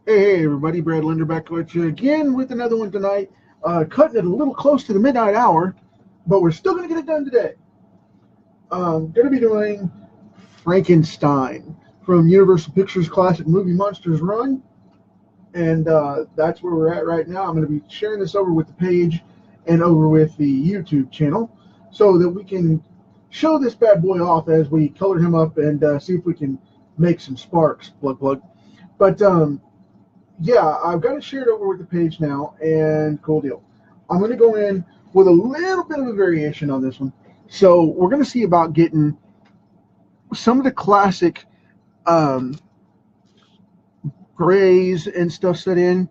Hey, everybody, Brad Linder back with you again with another one tonight. Cutting it a little close to the midnight hour, but we're still going to get it done today. Going to be doing Frankenstein from Universal Pictures Classic Movie Monsters Run, and that's where we're at right now. I'm going to be sharing this over with the page and over with the YouTube channel so that we can show this bad boy off as we color him up and see if we can make some sparks. Plug. But yeah, I've got it shared over with the page now, and cool deal. I'm going to go in with a little bit of a variation on this one. So we're going to see about getting some of the classic grays and stuff set in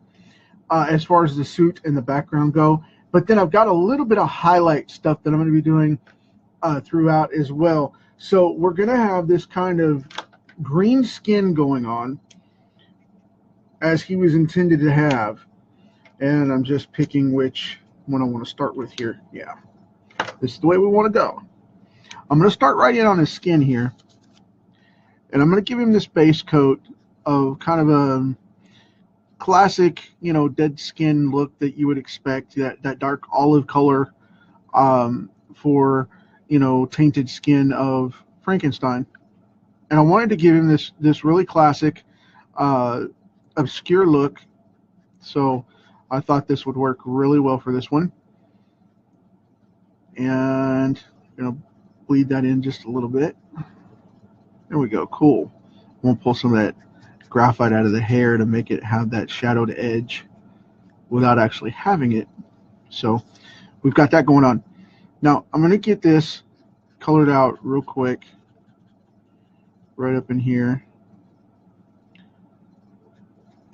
as far as the suit and the background go. But then I've got a little bit of highlight stuff that I'm going to be doing throughout as well. So we're going to have this kind of green skin going on, as he was intended to have. And I'm just picking which one I want to start with here. Yeah, this is the way we want to go. I'm going to start right in on his skin here, and I'm going to give him this base coat of kind of a classic, dead skin look that you would expect, that dark olive color for, tainted skin of Frankenstein. And I wanted to give him this really classic obscure look, so I thought this would work really well for this one. And bleed that in just a little bit. There we go. Cool. We'll pull some of that graphite out of the hair to make it have that shadowed edge without actually having it. So we've got that going on. Now I'm going to get this colored out real quick right up in here.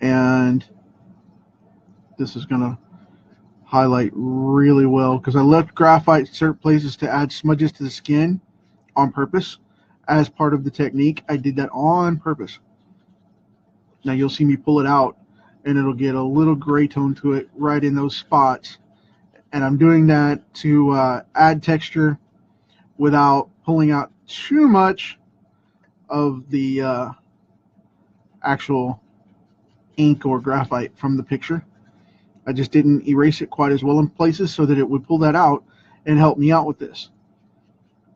And this is going to highlight really well because I left graphite in certain places to add smudges to the skin on purpose as part of the technique. I did that on purpose. Now you'll see me pull it out and it'll get a little gray tone to it right in those spots. And I'm doing that to add texture without pulling out too much of the actual ink or graphite from the picture. I just didn't erase it quite as well in places so that it would pull that out and help me out with this.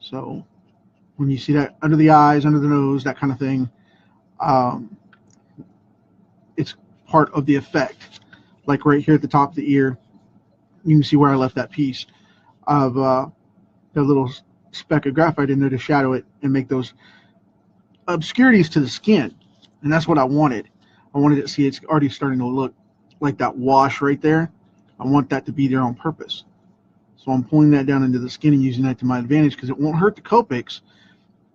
So when you see that under the eyes, under the nose, that kind of thing, it's part of the effect. Like right here at the top of the ear, you can see where I left that piece of the little speck of graphite in there to shadow it and make those obscurities to the skin. And that's what I wanted. I wanted to see it's already starting to look like that wash right there. I want that to be there on purpose. So I'm pulling that down into the skin and using that to my advantage because it won't hurt the Copics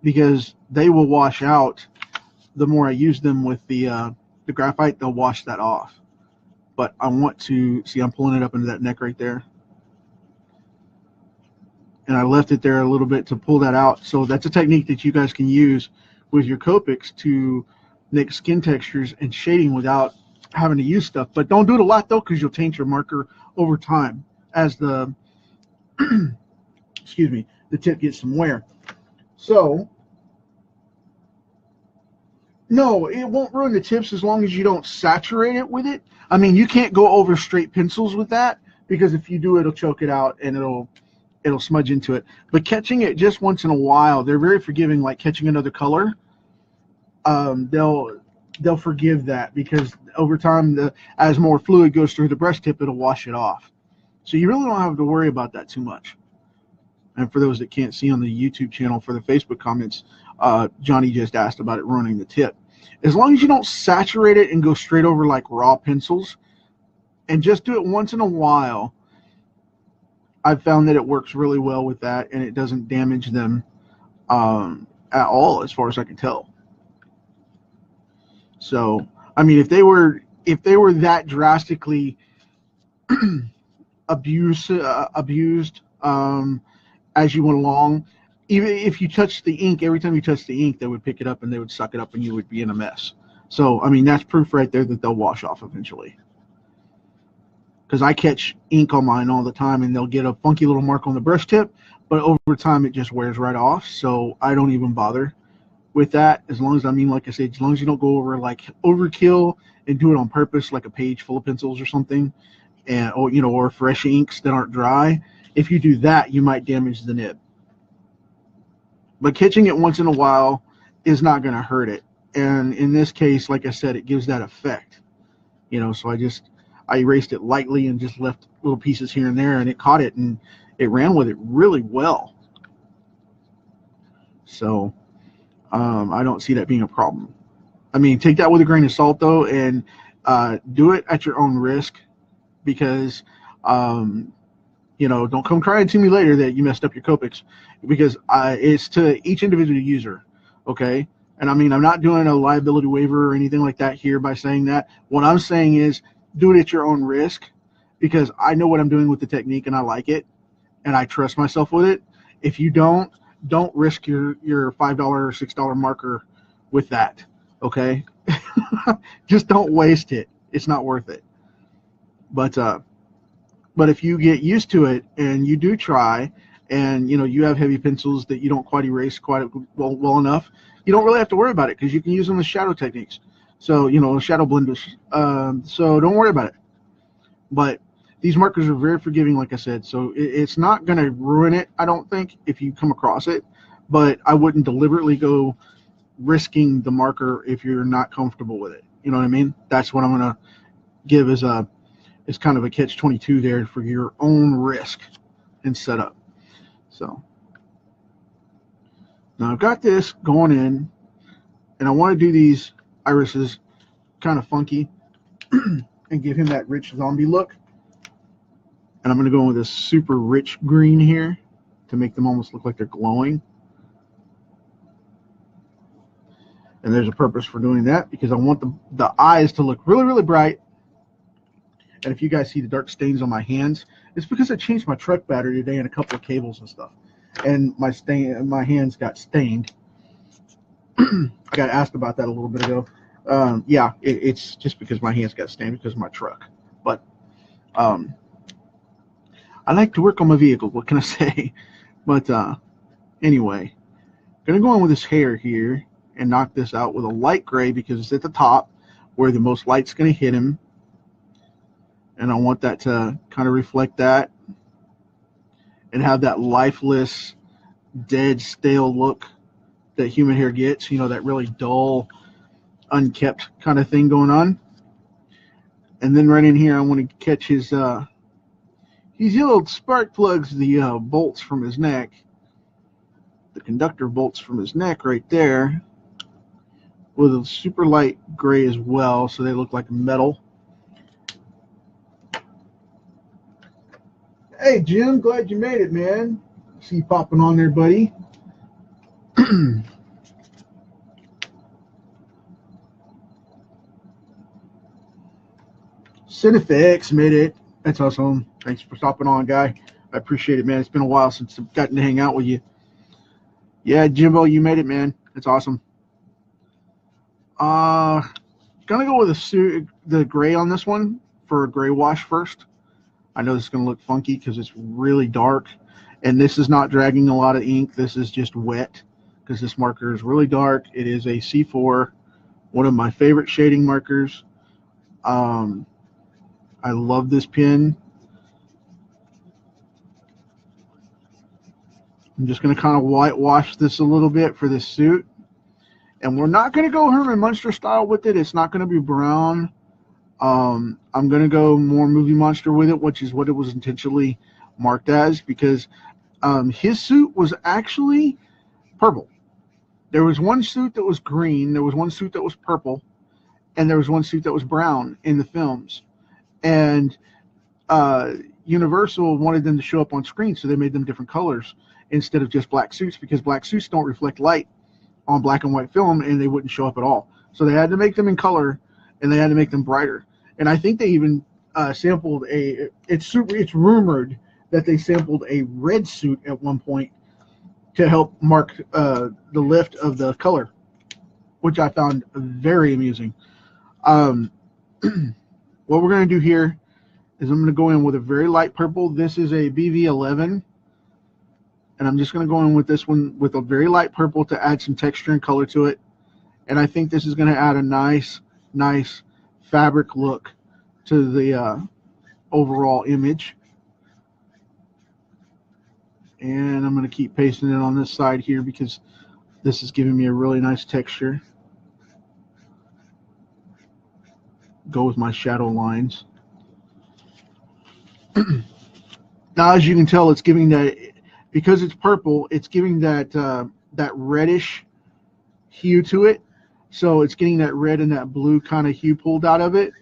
because they will wash out. The more I use them with the graphite, they'll wash that off. But I want to see, I'm pulling it up into that neck right there. And I left it there a little bit to pull that out. So that's a technique that you guys can use with your Copics to make skin textures and shading without having to use stuff. But don't do it a lot though, because you'll taint your marker over time as the excuse me, the tip gets some wear. So no, it won't ruin the tips as long as you don't saturate it with it. I mean, you can't go over straight pencils with that because if you do, it'll choke it out and it'll smudge into it. But catching it just once in a while, they're very forgiving, like catching another color. They'll forgive that because over time, as more fluid goes through the brush tip, it'll wash it off. So you really don't have to worry about that too much. And for those that can't see on the YouTube channel, for the Facebook comments, Johnny just asked about it ruining the tip. As long as you don't saturate it and go straight over like raw pencils, and just do it once in a while, I've found that it works really well with that, and it doesn't damage them at all, as far as I can tell. So, I mean, if they were that drastically abused as you went along, even if you touch the ink, every time you touch the ink, they would pick it up and they would suck it up, and you would be in a mess. So, I mean, that's proof right there that they'll wash off eventually. Because I catch ink on mine all the time, and they'll get a funky little mark on the brush tip, but over time it just wears right off. So I don't even bother with that, as long as, I mean, like I said, as long as you don't go over like overkill and do it on purpose, like a page full of pencils or something, and or or fresh inks that aren't dry. If you do that, you might damage the nib. But catching it once in a while is not going to hurt it. And in this case, like I said, it gives that effect. So I erased it lightly and just left little pieces here and there, and it caught it and it ran with it really well. So I don't see that being a problem. I mean, take that with a grain of salt though, and do it at your own risk, because don't come crying to me later that you messed up your Copics, because it's to each individual user, okay? And I mean, I'm not doing a liability waiver or anything like that here by saying that. What I'm saying is do it at your own risk, because I know what I'm doing with the technique and I like it and I trust myself with it. If you don't risk your $5 or $6 marker with that, okay? Just don't waste it. It's not worth it. But if you get used to it and you do try, and you have heavy pencils that you don't quite erase quite well enough, you don't really have to worry about it, because you can use them as shadow techniques. So shadow blenders. So don't worry about it. But these markers are very forgiving, like I said. So it's not going to ruin it, I don't think, if you come across it. But I wouldn't deliberately go risking the marker if you're not comfortable with it. You know what I mean? That's what I'm going to give as kind of a catch-22 there for your own risk and setup. So now I've got this going in, and I want to do these irises kind of funky and give him that rich zombie look. And I'm going to go in with a super rich green here to make them almost look like they're glowing. And there's a purpose for doing that, because I want the eyes to look really, really bright. And if you guys see the dark stains on my hands, it's because I changed my truck battery today and a couple of cables and stuff. And my hands got stained. I got asked about that a little bit ago. Yeah, it's just because my hands got stained because of my truck. But I like to work on my vehicle. What can I say? But anyway, going to go in with this hair here and knock this out with a light gray, because it's at the top where the most light's going to hit him. And I want that to kind of reflect that and have that lifeless, dead, stale look that human hair gets, that really dull, unkept kind of thing going on. And then right in here, I want to catch his little spark plugs, the bolts from his neck, the conductor bolts from his neck right there, with a super light gray as well, so they look like metal. Hey, Jim, glad you made it, man. See you popping on there, buddy. Cinefix made it. That's awesome. Thanks for stopping on, guy. I appreciate it, man. It's been a while since I've gotten to hang out with you. Yeah, Jimbo, you made it, man. That's awesome. Gonna go with the gray on this one for a gray wash first. I know this is going to look funky because it's really dark, and this is not dragging a lot of ink. This is just wet because this marker is really dark. It is a C4, one of my favorite shading markers. I love this pen. I'm just going to kind of whitewash this a little bit for this suit. And we're not going to go Herman Munster style with it. It's not going to be brown. I'm going to go more movie monster with it, which is what it was intentionally marked as, because his suit was actually purple. There was one suit that was green, there was one suit that was purple, and there was one suit that was brown in the films. And Universal wanted them to show up on screen, so they made them different colors instead of just black suits, because black suits don't reflect light on black and white film, and they wouldn't show up at all. So they had to make them in color, and they had to make them brighter. And I think they even sampled it's rumored that they sampled a red suit at one point to help mark the lift of the color, which I found very amusing. What we're going to do here is I'm going to go in with a very light purple. This is a BV11. And I'm just going to go in with this one with a very light purple to add some texture and color to it. And I think this is going to add a nice fabric look to the overall image. And I'm going to keep pasting it on this side here because this is giving me a really nice texture. Go with my shadow lines. Now, as you can tell, it's giving that, because it's purple, it's giving that that reddish hue to it. So it's getting that red and that blue kind of hue pulled out of it.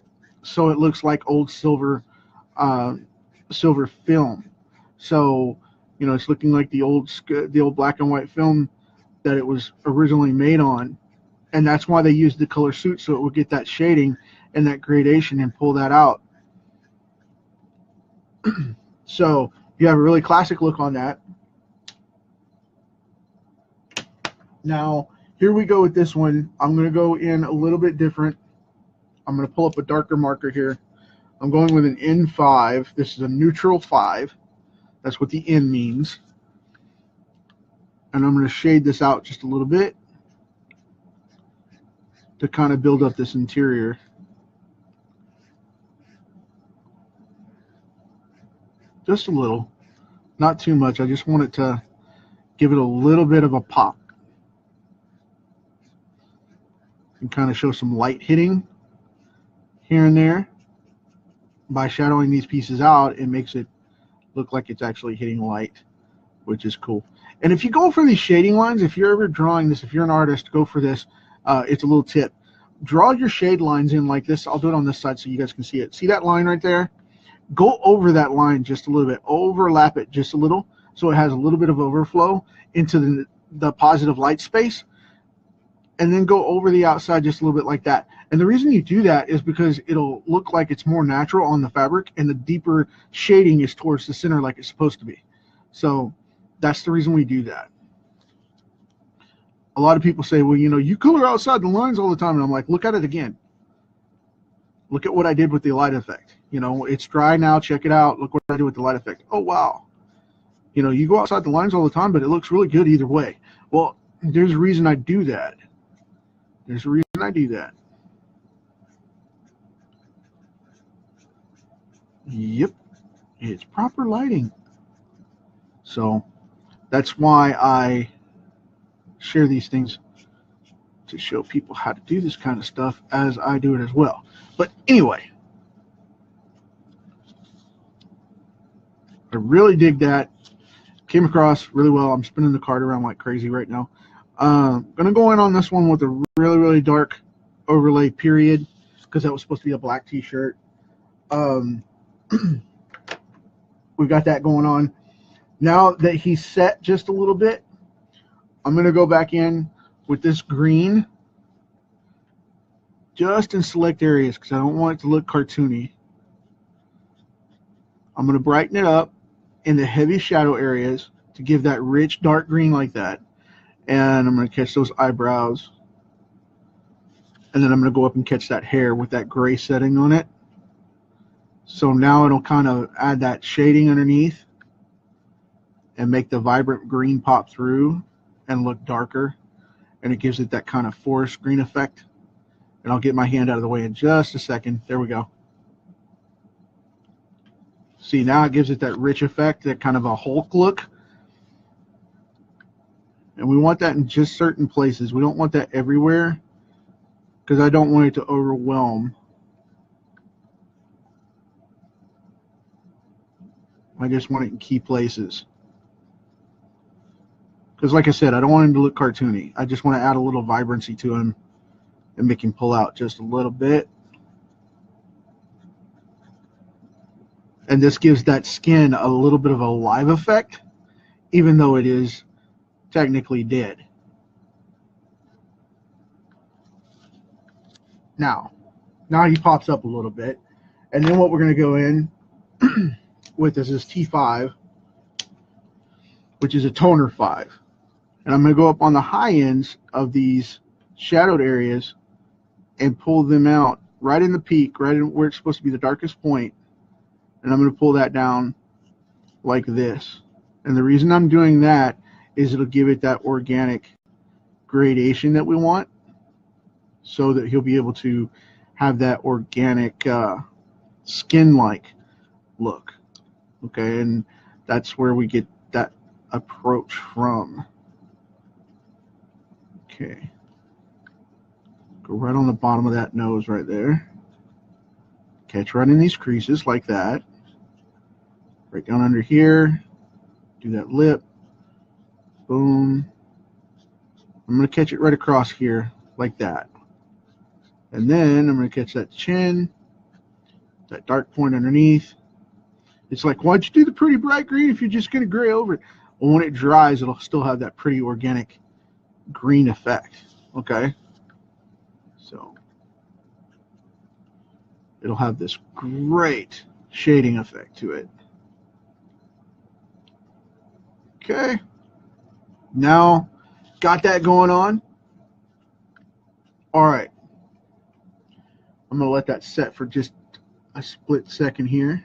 So it looks like old silver film. So, you know, it's looking like the old black and white film that it was originally made on. And that's why they used the color suit, so it would get that shading and that gradation and pull that out. So you have a really classic look on that. Now, here we go with this one. I'm going to go in a little bit different. I'm going to pull up a darker marker here. I'm going with an N5. This is a neutral 5. That's what the N means. And I'm going to shade this out just a little bit to kind of build up this interior. Just a little, not too much. I just want it to give it a little bit of a pop and kind of show some light hitting here and there. By shadowing these pieces out, it makes it look like it's actually hitting light, which is cool. And if you go for these shading lines, if you're ever drawing this, if you're an artist, go for this. It's a little tip. Draw your shade lines in like this. I'll do it on this side so you guys can see it. See that line right there? Go over that line just a little bit. Overlap it just a little so it has a little bit of overflow into the positive light space. And then go over the outside just a little bit like that. And the reason you do that is because it'll look like it's more natural on the fabric, and the deeper shading is towards the center like it's supposed to be. So that's the reason we do that. A lot of people say, well, you know, you color outside the lines all the time. And I'm like, look at it again. Look at what I did with the light effect. You know, it's dry now. Check it out. Look what I did with the light effect. Oh, wow. You know, you go outside the lines all the time, but it looks really good either way. Well, there's a reason I do that. There's a reason I do that. Yep. It's proper lighting. So that's why I share these things, to show people how to do this kind of stuff as I do it as well. But anyway, I really dig that. Came across really well. I'm spinning the card around like crazy right now. Gonna go in on this one with a really dark overlay period, because that was supposed to be a black t-shirt. We've got that going on. Now that he's set just a little bit, I'm gonna go back in with this green just in select areas because I don't want it to look cartoony. I'm gonna brighten it up in the heavy shadow areas to give that rich dark green like that. And I'm going to catch those eyebrows. And then I'm going to go up and catch that hair with that gray setting on it. So now it'll kind of add that shading underneath and make the vibrant green pop through and look darker. And it gives it that kind of forest green effect. And I'll get my hand out of the way in just a second. There we go. See, now it gives it that rich effect, that kind of a Hulk look. And we want that in just certain places. We don't want that everywhere because I don't want it to overwhelm. I just want it in key places. Because like I said, I don't want him to look cartoony. I just want to add a little vibrancy to him and make him pull out just a little bit. And this gives that skin a little bit of a live effect, even though it is technically dead. Now he pops up a little bit. And then what we're going to go in with is this T5, which is a toner 5. And I'm going to go up on the high ends of these shadowed areas and pull them out right in the peak, right in where it's supposed to be the darkest point. And I'm going to pull that down like this. And the reason I'm doing that is it'll give it that organic gradation that we want, so that he'll be able to have that organic skin-like look. Okay, and that's where we get that approach from. Okay, go right on the bottom of that nose right there. Catch right in these creases like that. Right down under here. Do that lip. Boom. I'm going to catch it right across here like that. And then I'm going to catch that chin, that dark point underneath. It's like, why'd you do the pretty bright green if you're just going to gray over it? Well, when it dries, it'll still have that pretty organic green effect. Okay? So it'll have this great shading effect to it. Okay. Now, got that going on. All right. I'm going to let that set for just a split second here.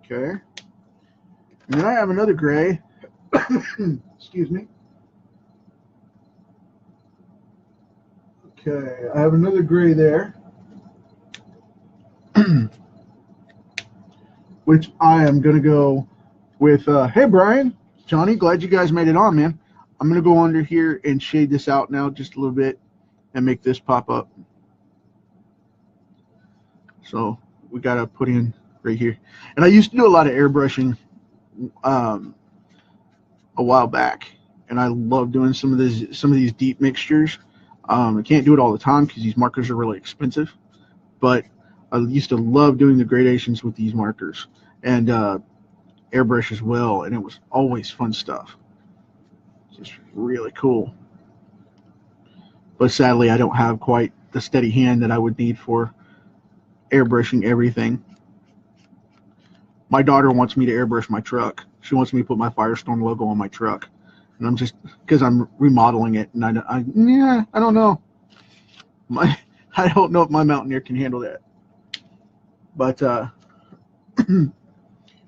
Okay. And then I have another gray. Excuse me. Okay, I have another gray there. Which I am going to go with, hey, Brian, Johnny, glad you guys made it on, man. I'm going to go under here and shade this out now just a little bit and make this pop up. So we got to put in right here. And I used to do a lot of airbrushing a while back, and I love doing some of these deep mixtures. I can't do it all the time because these markers are really expensive, but I used to love doing the gradations with these markers and airbrush as well, and it was always fun stuff. Just really cool. But sadly, I don't have quite the steady hand that I would need for airbrushing everything. My daughter wants me to airbrush my truck. She wants me to put my Firestorm logo on my truck, and I'm just, because I'm remodeling it, and I don't know. I don't know if my Mountaineer can handle that. But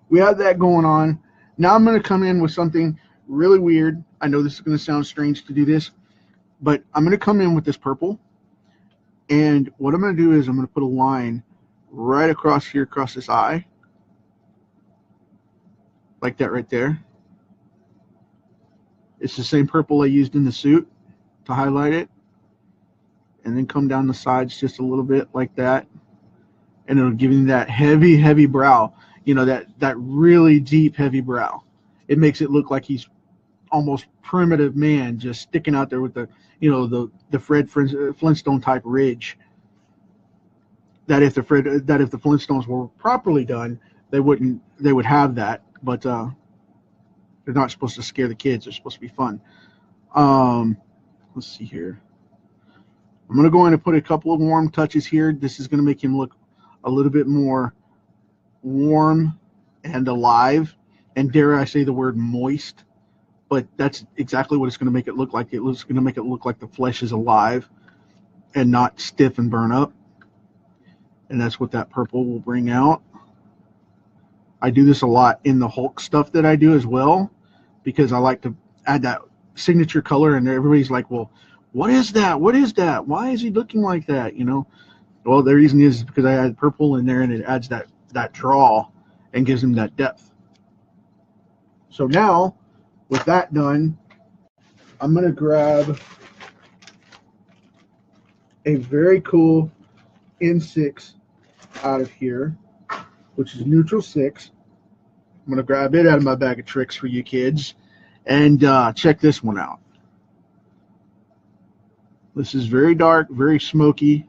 we have that going on. Now I'm going to come in with something really weird. I know this is going to sound strange to do this, but I'm going to come in with this purple. And what I'm going to do is I'm going to put a line right across here, across this eye. Like that right there. It's the same purple I used in the suit to highlight it. And then come down the sides just a little bit like that. And it'll give you that heavy, heavy brow. You know, that really deep, heavy brow. It makes it look like he's almost primitive man, just sticking out there with the, you know, the Fred Flintstone type ridge. That if the Flintstones were properly done, they would have that. But they're not supposed to scare the kids. They're supposed to be fun. Let's see here. I'm going to go in and put a couple of warm touches here. This is going to make him look a little bit more warm and alive, and dare I say the word moist, but that's exactly what it's going to make it look like. It's going to make it look like the flesh is alive and not stiff and burn up, and that's what that purple will bring out. I do this a lot in the Hulk stuff that I do as well, because I like to add that signature color, and everybody's like, well, what is that? What is that? Why is he looking like that? You know? Well, the reason is because I add purple in there, and it adds that draw and gives him that depth. So now, with that done, I'm going to grab a very cool N6 out of here, which is neutral 6. I'm going to grab it out of my bag of tricks for you kids, and check this one out. This is very dark, very smoky.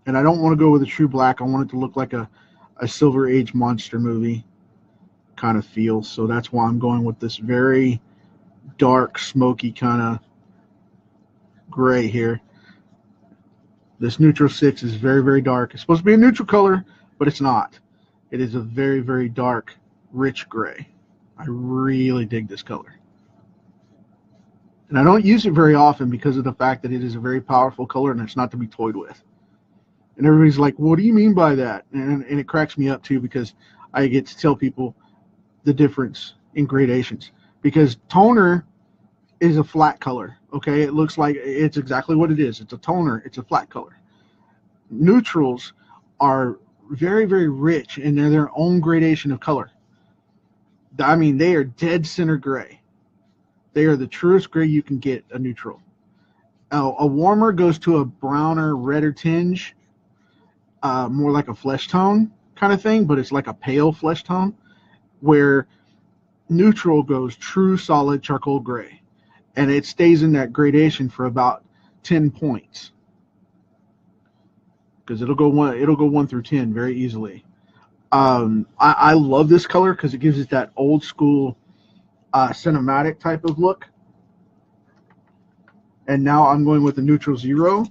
And I don't want to go with a true black. I want it to look like a Silver Age monster movie kind of feel. So that's why I'm going with this very dark, smoky kind of gray here. This neutral 6 is very, very dark. It's supposed to be a neutral color, but it's not. It is a very, very dark, rich gray. I really dig this color. And I don't use it very often because of the fact that it is a very powerful color and it's not to be toyed with. And everybody's like, what do you mean by that? And it cracks me up too, because I get to tell people the difference in gradations. Because toner is a flat color, okay? It looks like it's exactly what it is. It's a toner, it's a flat color. Neutrals are very, very rich in their own gradation of color. I mean, they are dead center gray. They are the truest gray you can get, a neutral. A warmer goes to a browner, redder tinge, more like a flesh tone kind of thing, but it's like a pale flesh tone, where neutral goes true solid charcoal gray, and it stays in that gradation for about 10 points, because it'll go 1 through 10 very easily. I love this color because it gives it that old school cinematic type of look. And now I'm going with the neutral 0,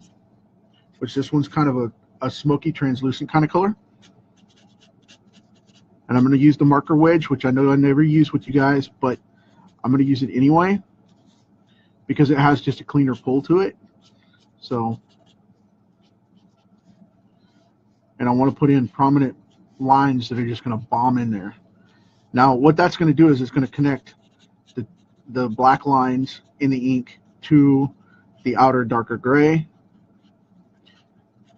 which this one's kind of a smoky translucent kind of color. And I'm going to use the marker wedge, which I know I never use with you guys, but I'm going to use it anyway because it has just a cleaner pull to it. So, and I want to put in prominent lines that are just going to bomb in there. Now, what that's going to do is it's going to connect the black lines in the ink to the outer darker gray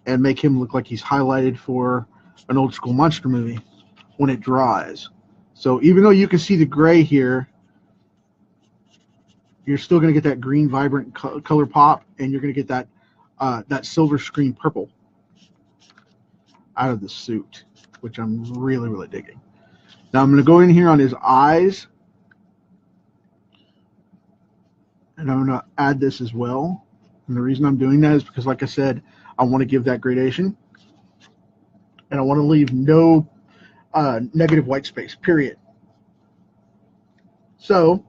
and make him look like he's highlighted for an old school monster movie when it dries. So even though you can see the gray here, you're still going to get that green vibrant color pop, and you're going to get that silver screen purple out of the suit, which I'm really, really digging. Now I'm going to go in here on his eyes, and I'm going to add this as well. And the reason I'm doing that is because, like I said, I want to give that gradation, and I want to leave no negative white space, period. So,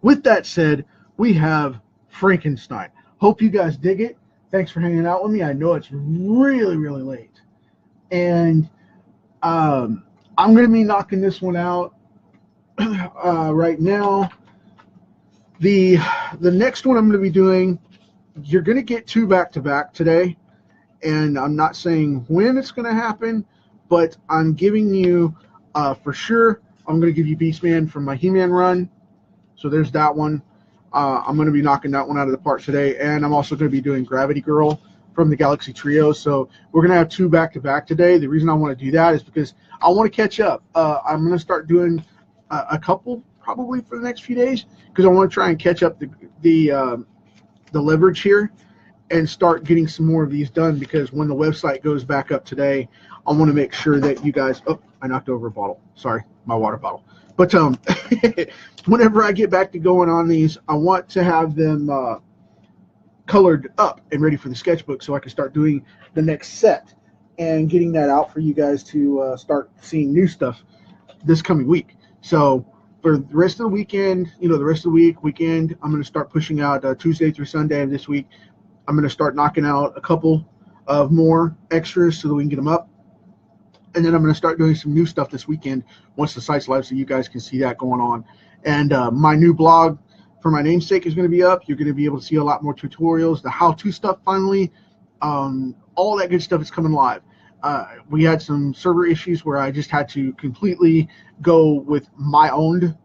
with that said, we have Frankenstein. Hope you guys dig it. Thanks for hanging out with me. I know it's really, really late. And I'm going to be knocking this one out right now. The next one I'm going to be doing, you're going to get 2 back-to-back today. And I'm not saying when it's going to happen, but I'm giving you, for sure, I'm going to give you Beastman from my He-Man run. So there's that one. I'm going to be knocking that one out of the park today. And I'm also going to be doing Gravity Girl from the Galaxy Trio. So we're going to have 2 back-to-back today. The reason I want to do that is because I want to catch up. I'm going to start doing a couple probably for the next few days, because I want to try and catch up the leverage here and start getting some more of these done, because when the website goes back up today, I want to make sure that you guys, oh, I knocked over a bottle. Sorry, my water bottle. But whenever I get back to going on these, I want to have them colored up and ready for the sketchbook, so I can start doing the next set and getting that out for you guys to start seeing new stuff this coming week. So for the rest of the weekend, the rest of the weekend, I'm going to start pushing out Tuesday through Sunday of this week. I'm going to start knocking out a couple of more extras so that we can get them up. And then I'm going to start doing some new stuff this weekend once the site's live, so you guys can see that going on. And my new blog for my namesake is going to be up. You're going to be able to see a lot more tutorials, the how-to stuff finally. All that good stuff is coming live. We had some server issues where I just had to completely go with my owned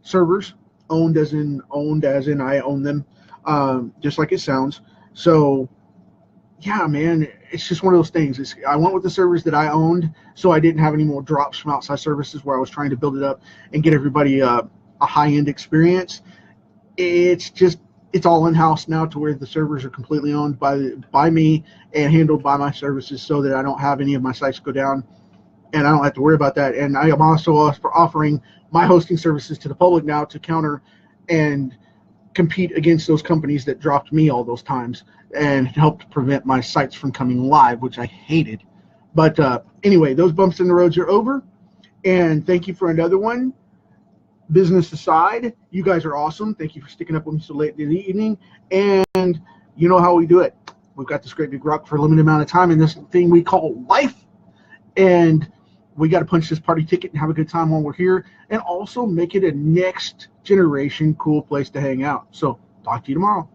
servers, owned as in I own them, just like it sounds. So yeah, man, it's just one of those things. I went with the servers that I owned, so I didn't have any more drops from outside services where I was trying to build it up and get everybody a high-end experience. It's all in-house now, to where the servers are completely owned by me and handled by my services, so that I don't have any of my sites go down, and I don't have to worry about that. And I am also offering my hosting services to the public now to counter and compete against those companies that dropped me all those times and helped prevent my sites from coming live, which I hated. But anyway, those bumps in the roads are over, and thank you for another one. Business aside, you guys are awesome. Thank you for sticking up with me so late in the evening. And you know how we do it. We've got this great big rock for a limited amount of time in this thing we call life. And we got to punch this party ticket and have a good time while we're here, and also make it a next generation cool place to hang out. So talk to you tomorrow.